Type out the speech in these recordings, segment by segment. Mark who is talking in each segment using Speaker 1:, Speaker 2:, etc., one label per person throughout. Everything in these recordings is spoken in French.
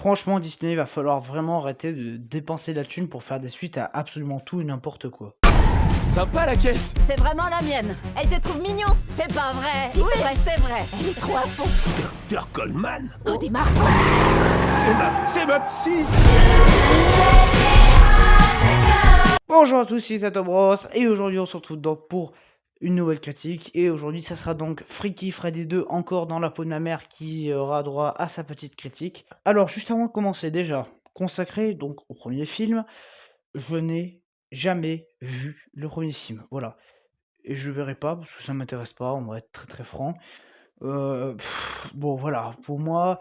Speaker 1: Franchement, Disney, va falloir vraiment arrêter de dépenser la thune pour faire des suites à absolument tout et n'importe quoi.
Speaker 2: Sympa la caisse.
Speaker 3: C'est vraiment la mienne. Elle te trouve mignon. C'est pas vrai. Si, c'est vrai, c'est vrai. Elle est trop à fond.
Speaker 4: Dr Coleman.
Speaker 3: Oh, démarre.
Speaker 4: C'est ma psy.
Speaker 1: Bonjour à tous, c'est Tato Bros et aujourd'hui on se retrouve donc pour une nouvelle critique et aujourd'hui ça sera donc Freaky Friday 2 encore dans la peau de ma mère qui aura droit à sa petite critique. Alors juste avant de commencer déjà, consacré donc au premier film, je n'ai jamais vu le premier film, voilà. Et je verrai pas parce que ça m'intéresse pas, on va être très franc. Bon voilà, pour moi,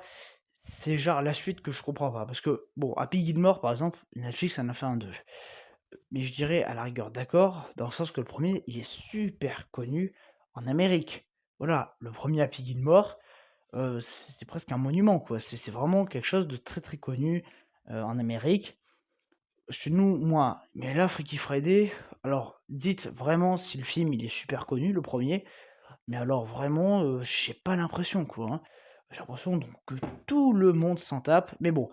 Speaker 1: c'est genre la suite que je comprends pas. Parce que, bon, Happy Gilmore par exemple, Netflix en a fait un 2. Mais je dirais à la rigueur d'accord, dans le sens que le premier, il est super connu en Amérique. Voilà, le premier Happy Gilmore, c'est presque un monument, quoi. C'est vraiment quelque chose de très connu en Amérique. Chez nous, moi, mais là, Freaky Friday, alors dites vraiment si le film il est super connu, le premier, mais alors vraiment, j'ai pas l'impression, quoi, hein. J'ai l'impression donc que tout le monde s'en tape, mais bon.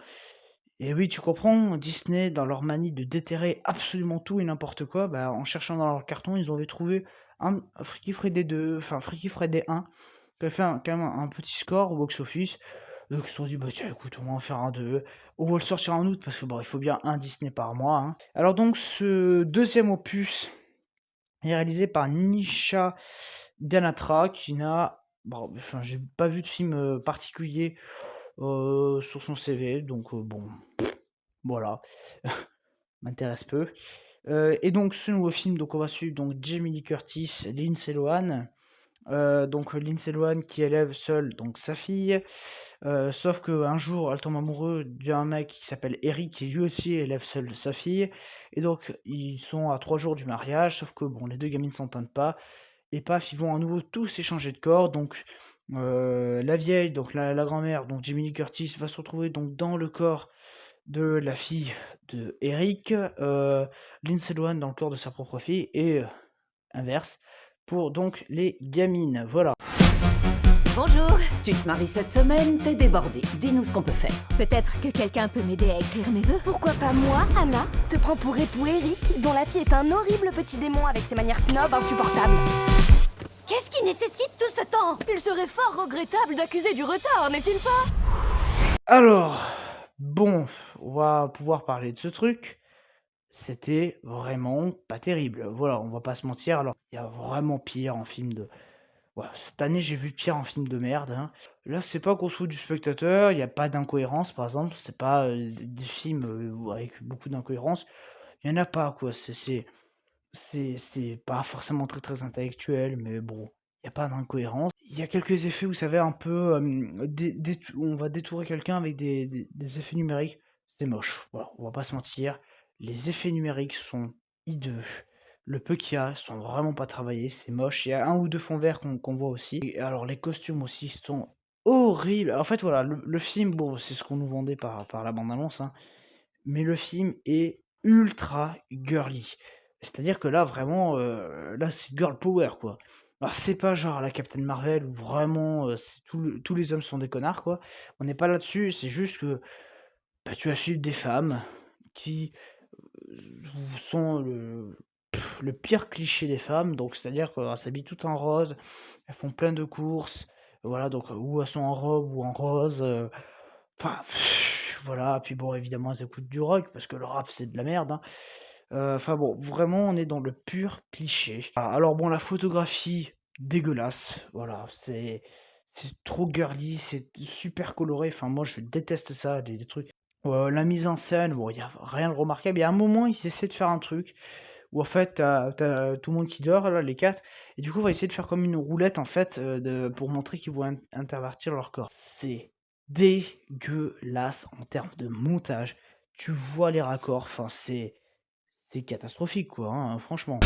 Speaker 1: Et oui, tu comprends, Disney, dans leur manie de déterrer absolument tout et n'importe quoi, bah, en cherchant dans leur carton, ils avaient trouvé un Freaky Friday 2, enfin Freaky Friday 1, qui a fait quand même un petit score au box-office. Donc ils se sont dit, bah tiens, écoute, on va en faire un 2. On va le sortir en août, parce que bon, il faut bien un Disney par mois, hein. Alors donc, ce deuxième opus est réalisé par Nisha Ganatra, qui n'a... Bon, enfin, j'ai pas vu de film particulier sur son CV, donc bon, voilà, m'intéresse peu. Et donc ce nouveau film, donc on va suivre donc Jamie Lee Curtis, Lindsay Lohan. Donc Lindsay Lohan qui élève seule donc sa fille. Sauf qu'un jour, elle tombe amoureuse d'un mec qui s'appelle Eric, qui lui aussi élève seul sa fille. Et donc ils sont à 3 jours du mariage, sauf que bon, les deux gamines ne s'entendent pas. Et paf, ils vont à nouveau tous échanger de corps. Donc la vieille, donc la grand-mère, donc Jamie Lee Curtis, va se retrouver donc dans le corps de la fille de Eric, Lindsay Lohan dans le corps de sa propre fille, et inverse, pour donc les gamines, voilà.
Speaker 3: Bonjour.
Speaker 5: Tu te maries cette semaine, t'es débordée. Dis-nous ce qu'on peut faire.
Speaker 3: Peut-être que quelqu'un peut m'aider à écrire mes vœux.
Speaker 6: Pourquoi pas moi, Anna, te prends pour époux Eric, dont la fille est un horrible petit démon avec ses manières snob insupportables. Qu'est-ce qui nécessite tout ce temps? Il serait fort regrettable d'accuser du retard, n'est-il pas?
Speaker 1: Alors, bon, on va pouvoir parler de ce truc. C'était vraiment pas terrible. Voilà, on va pas se mentir. Alors, il y a vraiment pire en film de... Ouais, cette année, j'ai vu pire en film de merde, hein. Là, c'est pas qu'on se fout du spectateur, il n'y a pas d'incohérence, par exemple. C'est pas des films avec beaucoup d'incohérence. Il y en a pas, quoi. C'est pas forcément très intellectuel, mais bon, il y a pas d'incohérence. Il y a quelques effets, vous savez, un peu, on va détourer quelqu'un avec des effets numériques. C'est moche, voilà, on va pas se mentir. Les effets numériques sont hideux. Le peu qu'il y a, sont vraiment pas travaillés, c'est moche. Il y a un ou deux fonds verts qu'on voit aussi. Et alors les costumes aussi sont horribles. En fait, voilà, le film, bon, c'est ce qu'on nous vendait par la bande-annonce, hein, mais le film est ultra girly. C'est-à-dire que là, vraiment, là, c'est girl power, quoi. Alors, c'est pas genre la Captain Marvel où vraiment tous les hommes sont des connards, quoi. On n'est pas là-dessus, c'est juste que bah, tu vas suivre des femmes qui sont le pire cliché des femmes, donc c'est-à-dire qu'elles s'habillent toutes en rose, elles font plein de courses, voilà, donc ou elles sont en robe ou en rose, enfin, voilà, puis bon, évidemment, elles écoutent du rock, parce que le rap, c'est de la merde, hein. Enfin bon, vraiment, on est dans le pur cliché. Ah, alors bon, la photographie, dégueulasse, voilà, c'est trop girly, c'est super coloré, enfin moi, je déteste ça, des trucs. La mise en scène, bon, il y a rien de remarquable. Il y a un moment, ils essaient de faire un truc où en fait, tu tout le monde qui dort là, les 4, et du coup, on va essayer de faire comme une roulette en fait, pour montrer qu'ils vont intervertir leur corps. C'est dégueulasse en termes de montage. Tu vois les raccords, enfin c'est catastrophique quoi, hein, franchement.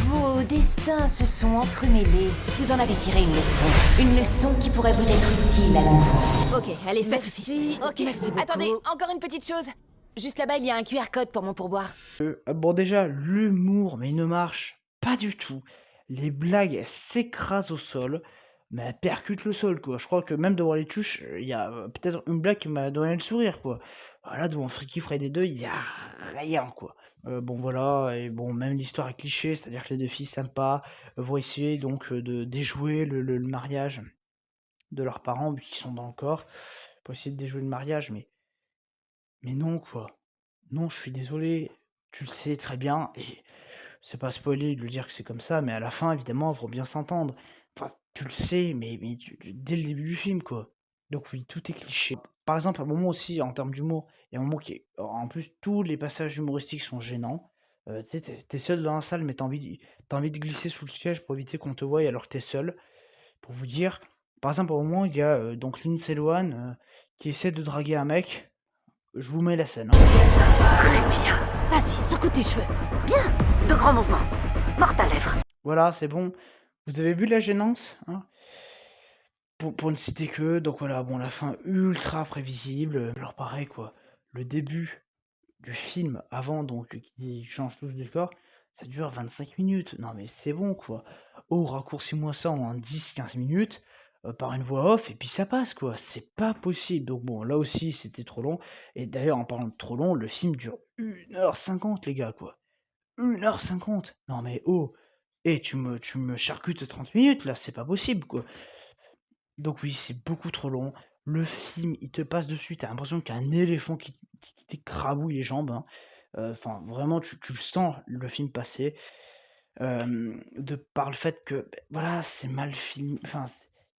Speaker 5: Vos destins se sont entremêlés. Vous en avez tiré une leçon. Une leçon qui pourrait vous être utile à nouveau.
Speaker 3: Ok, allez, ça suffit.
Speaker 5: Ok,
Speaker 3: Merci beaucoup.
Speaker 5: attendez, encore une petite chose. Juste là-bas, il y a un QR code pour mon pourboire.
Speaker 1: Bon déjà, l'humour, mais il ne marche pas du tout. Les blagues, elles s'écrasent au sol. mais elle percute le sol, quoi. Je crois que même devant les tuches, il y a peut-être une blague qui m'a donné le sourire, quoi. Voilà, devant Freaky Friday 2, il y a rien, quoi. Bon, voilà, et bon, même l'histoire est cliché, c'est-à-dire que les deux filles sympas vont essayer donc de déjouer le mariage de leurs parents, vu qu'ils sont dans le corps, pour essayer de déjouer le mariage, mais non, quoi. Non, je suis désolé, tu le sais très bien, et c'est pas spoiler de lui dire que c'est comme ça, mais à la fin, évidemment, ils vont bien s'entendre. Enfin, tu le sais, mais dès le début du film, quoi. Donc oui, tout est cliché. Par exemple, à un moment aussi, en termes d'humour, il y a un moment qui est... En plus, tous les passages humoristiques sont gênants. Tu sais, t'es seul dans la salle, mais t'as envie de glisser sous le siège pour éviter qu'on te voie alors que t'es seul. Pour vous dire, par exemple, au moment, il y a donc Lindsay Lohan qui essaie de draguer un mec. Je vous mets la scène, hein.
Speaker 3: Vas-y, secoue tes cheveux. Bien. De grands mouvements. Mord ta lèvre.
Speaker 1: Voilà, c'est bon. Vous avez vu la gênance, hein? Pour ne citer que, donc voilà, bon, la fin ultra prévisible. Alors pareil, quoi. Le début du film, avant donc qu'ils changent tous de corps, ça dure 25 minutes. Non mais c'est bon, quoi. Oh, raccourcis-moi ça en 10-15 minutes par une voix off, et puis ça passe, quoi. C'est pas possible. Donc bon, là aussi, c'était trop long. Et d'ailleurs, en parlant de trop long, le film dure 1h50, les gars, quoi. 1h50. Non mais oh, tu me charcutes 30 minutes là, c'est pas possible, quoi. Donc oui, c'est beaucoup trop long. Le film, il te passe dessus, t'as l'impression qu'il y a un éléphant qui t'écrabouille les jambes, hein. Enfin, vraiment, tu le sens le film passer. De par le fait que, voilà, c'est mal filmé, enfin,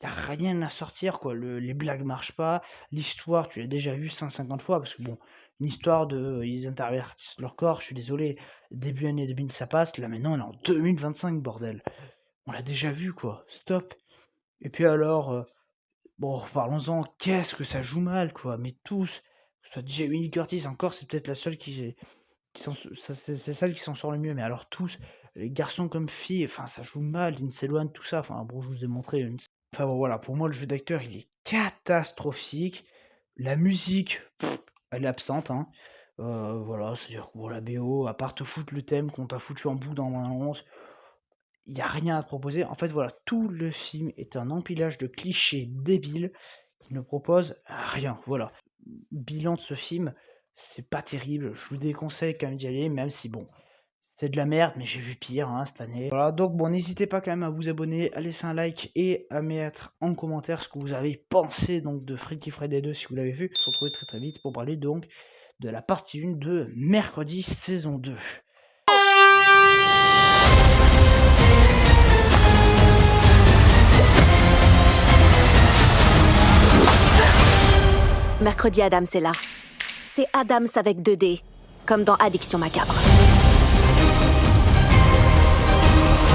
Speaker 1: il y a rien à sortir, quoi. Les blagues marchent pas. L'histoire, tu l'as déjà vue 150 fois, parce que bon, une histoire de ils intervertissent leur corps, je suis désolé, début année 2000 ça passe, là maintenant on est en 2025, bordel. On l'a déjà vu, quoi, stop. Et puis alors, bon, parlons-en, qu'est-ce que ça joue mal, quoi, mais tous, que ce soit Jamie Lee Curtis encore, c'est peut-être la seule c'est celle qui s'en sort le mieux, mais alors tous, les garçons comme filles, enfin ça joue mal, Lindsay Lohan, tout ça, enfin bon, je vous ai montré enfin bon, voilà, pour moi le jeu d'acteur il est catastrophique, la musique, elle est absente, hein. Voilà, c'est-à-dire que bon, la BO, à part te foutre le thème qu'on t'a foutu en bout dans l'annonce, il y a rien à te proposer. En fait, voilà, tout le film est un empilage de clichés débiles qui ne proposent rien. Voilà. Bilan de ce film, c'est pas terrible. Je vous déconseille quand même d'y aller, même si bon, c'est de la merde, mais j'ai vu pire hein, cette année. Voilà, donc bon, n'hésitez pas quand même à vous abonner, à laisser un like et à mettre en commentaire ce que vous avez pensé donc de Freaky Friday 2 si vous l'avez vu. On se retrouve très très vite pour parler donc de la partie 1 de Mercredi saison 2.
Speaker 3: Mercredi Adams est là. C'est Adams avec 2D, comme dans Addiction macabre.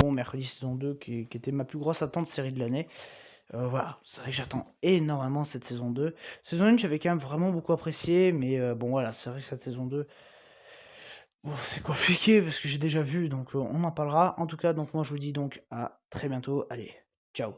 Speaker 1: Bon, Mercredi saison 2 qui était ma plus grosse attente série de l'année. Voilà, c'est vrai que j'attends énormément cette saison 2. Saison 1, j'avais quand même vraiment beaucoup apprécié, mais bon voilà, c'est vrai que cette saison 2, bon, c'est compliqué parce que j'ai déjà vu, donc on en parlera. En tout cas, donc moi je vous dis donc à très bientôt. Allez, ciao.